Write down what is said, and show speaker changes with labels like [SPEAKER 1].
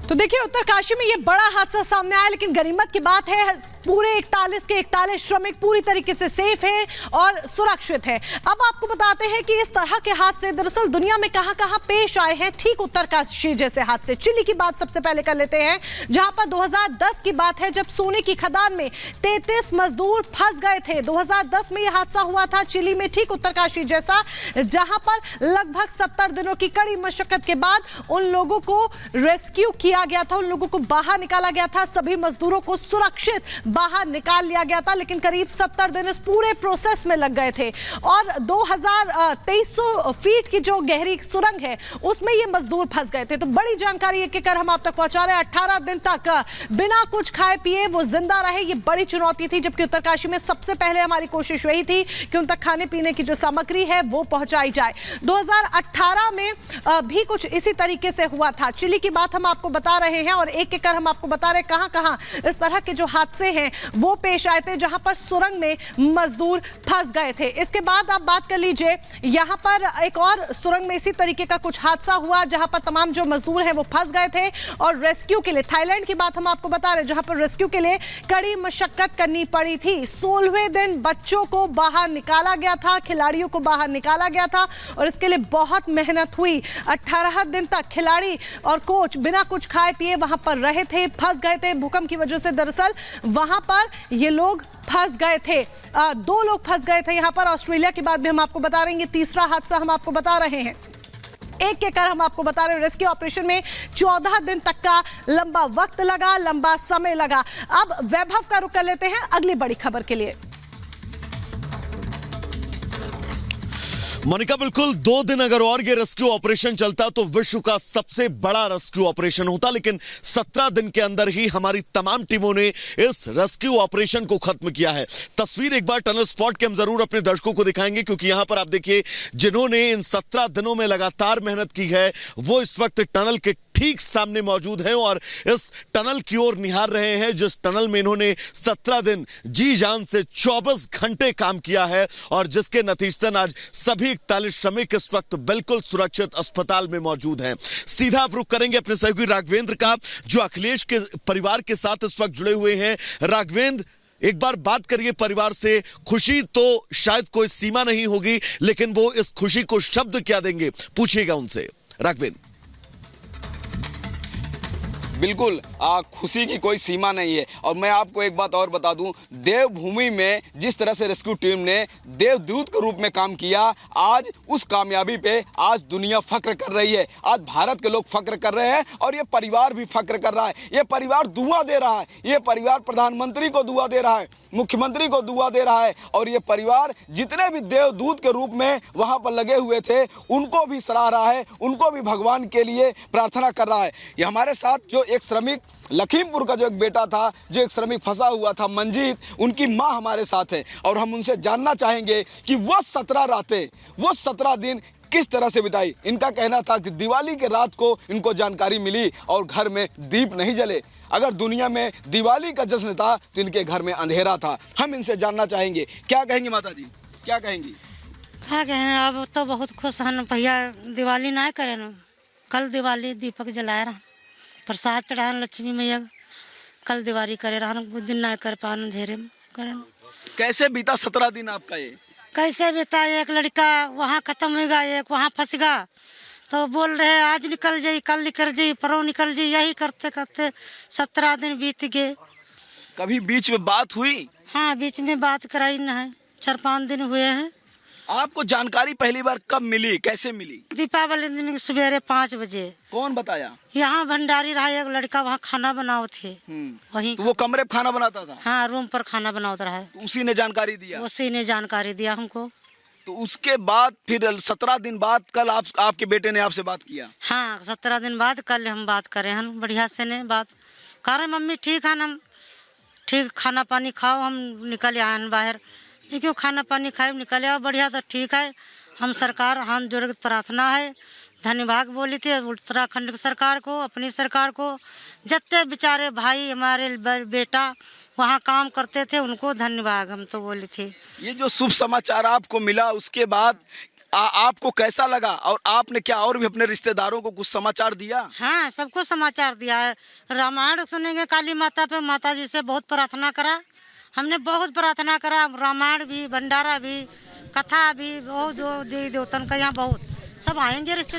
[SPEAKER 1] तो देखिए उत्तरकाशी में ये बड़ा हादसा सामने आया, लेकिन गनीमत की बात है पूरे 41 के 41 श्रमिक पूरी तरीके से सेफ हैं और सुरक्षित हैं। अब आपको बताते हैं कि इस तरह के हादसे दरअसल दुनिया में कहां-कहां पेश आए हैं। ठीक उत्तरकाशी जैसे हादसे, चिली की बात सबसे पहले कर लेते हैं, जहां पर 2010 की बात है जब सोने की खदान में 33 मजदूर फंस गए थे। 2010 में यह हादसा हुआ था चिली में, ठीक उत्तरकाशी जैसा, जहां पर लगभग 70 दिनों की कड़ी मशक्कत के बाद उन लोगों को रेस्क्यू किया गया था, उन लोगों को बाहर निकाला गया था, सभी मजदूरों को सुरक्षित बाहर निकाल लिया गया था। लेकिन करीब 70 दिन इस पूरे प्रोसेस में लग गए थे और 2300 फीट की जो गहरी सुरंग है उसमें ये मजदूर फंस गए थे। तो बड़ी जानकारी एक एक कर हम आप तक पहुंचा रहे हैं। 18 दिन तक बिना कुछ खाए पिए वो जिंदा रहे, ये बड़ी चुनौती थी, जबकि उत्तरकाशी में सबसे पहले हमारी कोशिश यही थी कि उन तक खाने पीने की जो सामग्री है वो पहुंचाई जाए। 2018 में भी कुछ इसी तरीके से हुआ था। चिली की बात हम आपको बता रहे हैं और एक एक कर हम आपको बता रहे हैं कहां-कहां इस तरह के जो हादसे हैं वो पेश आए थे, जहां पर सुरंग में मजदूर फंस गए थे। इसके बाद आप बात कर लीजिए, यहां पर एक और सुरंग में इसी तरीके का कुछ हादसा हुआ, जहां पर तमाम जो मजदूर हैं वो फंस गए थे और रेस्क्यू के लिए, थाईलैंड की बात हम आपको बता रहे हैं, जहां पर रेस्क्यू के लिए कड़ी मशक्कत करनी पड़ी थी। 16वें दिन बच्चों को बाहर निकाला गया था, खिलाड़ियों को बाहर निकाला गया था और इसके लिए बहुत मेहनत हुई। 18 दिन तक खिलाड़ी और कोच बिना कुछ खाए पिए वहां पर रहे थे, फंस गए थे भूकंप की वजह से। दरअसल वहां पर ये लोग फंस गए थे, 2 लोग फंस गए थे यहां पर। ऑस्ट्रेलिया की बात भी हम आपको बता रहे हैं, तीसरा हादसा हम आपको बता रहे हैं। एक एक कर हम आपको बता रहे हैं, रेस्क्यू ऑपरेशन में 14 दिन तक का लंबा वक्त लगा, लंबा समय लगा। अब वैभव का रुख कर लेते हैं अगली बड़ी खबर के लिए।
[SPEAKER 2] मोनिका, बिल्कुल 2 दिन अगर और ये रेस्क्यू ऑपरेशन चलता तो विश्व का सबसे बड़ा रेस्क्यू ऑपरेशन होता, लेकिन 17 दिन के अंदर ही हमारी तमाम टीमों ने इस रेस्क्यू ऑपरेशन को खत्म किया है। तस्वीर एक बार टनल स्पॉट के हम जरूर अपने दर्शकों को दिखाएंगे, क्योंकि यहां पर आप देखिए जिन्होंने इन 17 दिनों में लगातार मेहनत की है वो इस वक्त टनल के ठीक सामने मौजूद हैं और इस टनल की ओर निहार रहे हैं, जिस टनल में इन्होंने 17 दिन जी जान से 24 घंटे काम किया है और जिसके नतीजतन आज सभी 41 श्रमिक इस वक्त बिल्कुल सुरक्षित अस्पताल में मौजूद हैं। सीधा आप रुख करेंगे अपने सहयोगी राघवेंद्र का, जो अखिलेश के परिवार के साथ इस वक्त जुड़े हुए हैं। राघवेंद्र, एक बार बात करिए परिवार से। खुशी तो शायद कोई सीमा नहीं होगी, लेकिन वो इस खुशी को शब्द क्या देंगे, पूछिएगा उनसे। राघवेंद्र।
[SPEAKER 3] बिल्कुल, खुशी की कोई सीमा नहीं है। और मैं आपको एक बात और बता दूं, देवभूमि में जिस तरह से रेस्क्यू टीम ने देवदूत के रूप में काम किया, आज उस कामयाबी पे आज दुनिया फख्र कर रही है। आज भारत के लोग फख्र कर रहे हैं और ये परिवार भी फख्र कर रहा है। ये परिवार दुआ दे रहा है, ये परिवार प्रधानमंत्री को दुआ दे रहा है, मुख्यमंत्री को दुआ दे रहा है और ये परिवार जितने भी देवदूत के रूप में वहाँ पर लगे हुए थे उनको भी सराह रहा है, उनको भी भगवान के लिए प्रार्थना कर रहा है। ये हमारे साथ जो एक श्रमिक लखीमपुर का जो एक बेटा था, जो एक श्रमिक फंसा हुआ था, मंजीत, उनकी मां हमारे साथ है और हम उनसे जानना चाहेंगे कि वो 17 रातें, वो 17 दिन किस तरह से बिताई। इनका कहना था कि दिवाली के रात को इनको जानकारी मिली और घर में दीप नहीं जले। अगर दुनिया में दिवाली का जश्न था तो इनके घर में अंधेरा था। हम इनसे जानना चाहेंगे, क्या कहेंगी माता जी, क्या कहेंगी?
[SPEAKER 4] क्या कहें, अब तो बहुत खुश हैं भैया, दिवाली ना करे ना, कल दिवाली दीपक जलाए रहा, प्रसाद चढ़ाए लक्ष्मी मैया, कल दिवाली करे रहा, कुछ दिन ना कर पान अंधेरे में करे।
[SPEAKER 3] कैसे बीता 17 दिन आपका? ये
[SPEAKER 4] कैसे बीता? एक लड़का वहाँ खत्म हो गया, एक वहाँ फंस गया, तो बोल रहे आज निकल जाई, कल निकल जाई, परसों निकल जाई, यही करते करते 17 दिन बीत गए।
[SPEAKER 3] कभी बीच में बात हुई?
[SPEAKER 4] हाँ, बीच में बात कराई ना है, 4-5 दिन हुए हैं।
[SPEAKER 3] आपको जानकारी पहली बार कब मिली, कैसे मिली?
[SPEAKER 4] दीपावली दिन सवेरे 5 बजे।
[SPEAKER 3] कौन बताया?
[SPEAKER 4] यहाँ भंडारी रहा एक लड़का, वहाँ खाना बनाओ थे वहीं।
[SPEAKER 3] तो वो कमरे पे खाना बनाता था?
[SPEAKER 4] हाँ, रूम पर खाना बनाता रहा है।
[SPEAKER 3] तो उसी ने जानकारी दिया?
[SPEAKER 4] उसी ने जानकारी दिया हमको।
[SPEAKER 3] तो उसके बाद फिर 17 दिन बाद कल आपके बेटे ने आपसे बात किया?
[SPEAKER 4] हाँ, 17 दिन बाद कल हम बात करें, हम बढ़िया से ने बात कह रहे, मम्मी ठीक है, हम ठीक खाना पानी खाओ, हम निकल आए बाहर। क्यों खाना पानी खाए निकले आओ, बढ़िया, तो ठीक है। हम सरकार हम जोड़ प्रार्थना है, धन्यवाद बोली थी उत्तराखंड सरकार को, अपनी सरकार को, जितने बेचारे भाई हमारे बेटा वहाँ काम करते थे उनको धन्यवाद हम तो बोली थी।
[SPEAKER 3] ये जो शुभ समाचार आपको मिला उसके बाद आपको कैसा लगा और आपने क्या और भी अपने रिश्तेदारों को कुछ समाचार दिया?
[SPEAKER 4] हाँ, सबको समाचार दिया है। रामायण सुनेंगे काली माता पे, माता जी से बहुत प्रार्थना करा, हमने बहुत प्रार्थना करा। रामायण भी, भंडारा भी, कथा भी, बहुत देवी देवतन का यहाँ बहुत सब आएंगे रिश्ते।